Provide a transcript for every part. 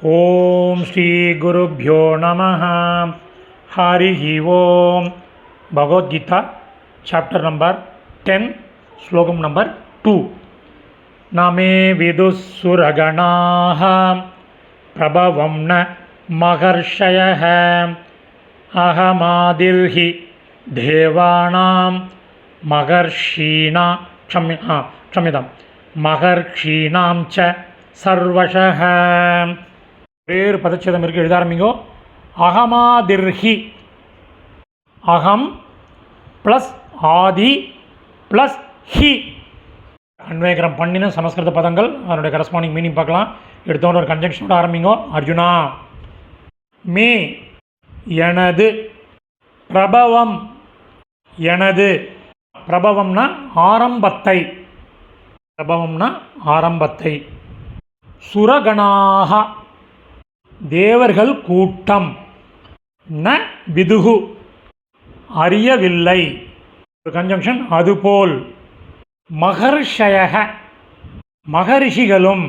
ஓம் ஸ்ரீ குருப்யோ நமஹ. ஹரிஹி ஓம். Bhagavad Gita chapter number 10 ஸ்லோகம் நம்பர் 2. நமே விதுசுரகணாஹ பிரபவம் ந மகர்ஷயஹ அஹமாதிர்ஹி தேவானாம் மகர்ஷீணா க்ஷம்யதாம் மகர்ஷீணாம் ச சர்வஷஹ. வேறு பதச்சேதம் இருக்குது, எழுத ஆரம்பிங்கோ. அகமாதிர்ஹி, அகம் ப்ளஸ் ஆதி ப்ளஸ் ஹி அன்வயகரம் பண்ணின சமஸ்கிருத பதங்கள், அதனுடைய கரஸ்பாண்டிங் மீனிங் பார்க்கலாம். எடுத்தோன்னு ஒரு கன்ஜங்ஷனோட ஆரம்பிங்கோ. அர்ஜுனா, மே எனது, பிரபவம் எனது, பிரபவம்னா ஆரம்பத்தை, பிரபவம்னா ஆரம்பத்தை, சுரகணாக தேவர்கள் கூட்டம், ந விதுகு அறியவில்லை, ஒரு கன்ஜங்ஷன், அதுபோல், மகர்ஷயக மகரிஷிகளும்,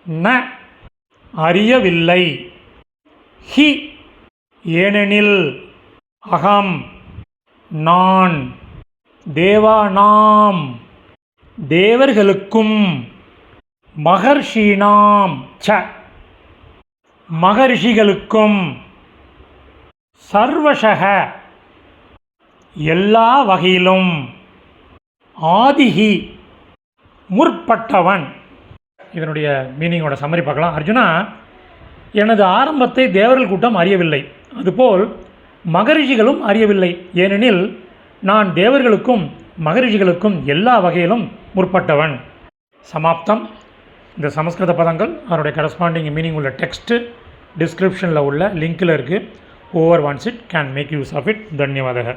ந அறியவில்லை, ஹி ஏனெனில், அகம் நான், தேவானாம் தேவர்களுக்கும், மகர்ஷீணாம் ச மகரிஷிகளுக்கும், சர்வஷக எல்லா வகையிலும், ஆதிஹி முற்பட்டவன். இதனுடைய மீனிங்கோட சம்மரி பார்க்கலாம். அர்ஜுனா, எனது ஆரம்பத்தை தேவர்கள் கூட்டம் அறியவில்லை, அதுபோல் மகரிஷிகளும் அறியவில்லை, ஏனெனில் நான் தேவர்களுக்கும் மகரிஷிகளுக்கும் எல்லா வகையிலும் முற்பட்டவன். சமாப்தம். இந்த சமஸ்கிருத பதங்கள் அதனுடைய கரஸ்பாண்டிங் மீனிங் உள்ள டெக்ஸ்ட்டு டிஸ்கிரிப்ஷனில் உள்ள லிங்கில் இருக்குது. Over once it can make use of it. தன்யவாதக.